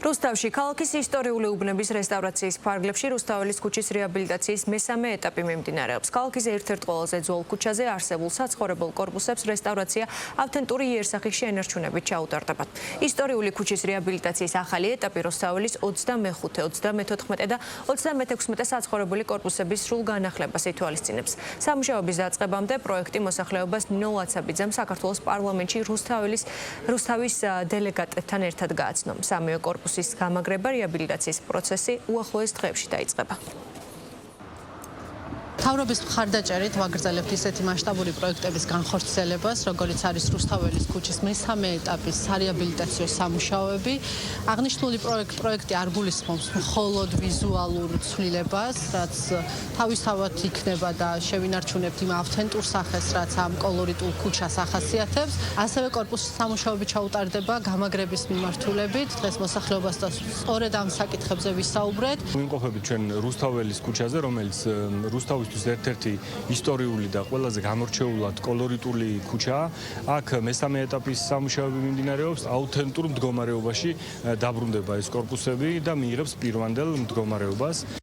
რუსთავში ქალაქის ისტორიული უბნების რესტავრაციის ფარგლებში რუსთაველის ქუჩის რეაბილიტაციის მესამე ეტაპი მიმდინარეობს. ქალაქის ერთ-ერთ ყველაზე ძველ ქუჩაზე არსებულ საცხოვრებელ კორპუსებს რესტავრაცია ავთენტური იერსახის შენარჩუნებით ჩაუტარდება. ისტორიული ქუჩის რეაბილიტაციის ახალი ეტაპი რუსთაველის 25, 34 და 36 საცხოვრებელი კორპუსების სრულ განახლებას ითვალისწინებს. სამუშაოების დაწყებამდე პროექტი მოსახლეობას ნინო ლაცაბიძემ საქართველოს პარლამენტში რუსთავის დელეგატებთან ერთად გააცნო. სამივე კორპუსის გამაგრება რეაბილიტაციის პროცესი უახლოეს დღეებში დაიწყება. მთავრობის მხარდაჭერით ვაგრძელებთ ისეთი მასშტაბური პროექტების განხორციელებას, როგორიც არის რუსთაველის ქუჩის მესამე ეტაპის სარეაბილიტაციო სამუშაოები. აღნიშნული პროექტი არ გულისხმობს მხოლოდ ვიზუალურ ცვლილებას, რაც თავისთავად იქნება და შევინარჩუნებთ იმ ავთენტურ სახეს, რაც ამ კოლორიტულ ქუჩას ახასიათებს. ასევე კორპუსის სამუშაოები ჩაუტარდება გამაგრების მიმართულებით. დღეს მოსახლეობასთან სწორედ ამ საკითხებზე ვისაუბრეთ. ვიმყოფებით ჩვენ რუსთაველის ქუჩაზე, რომელიც რუსთავის ერთ-ერთი ისტორიული და ყველაზე გამორჩეულად კოლორიტული ქუჩაა. აქ მესამე ეტაპის სამუშაოები მიმდინარეობს, აუთენტურ მდგომარეობაში დაბრუნდება ეს კორპუსები და მიიღებს პირვანდელ მდგომარეობას.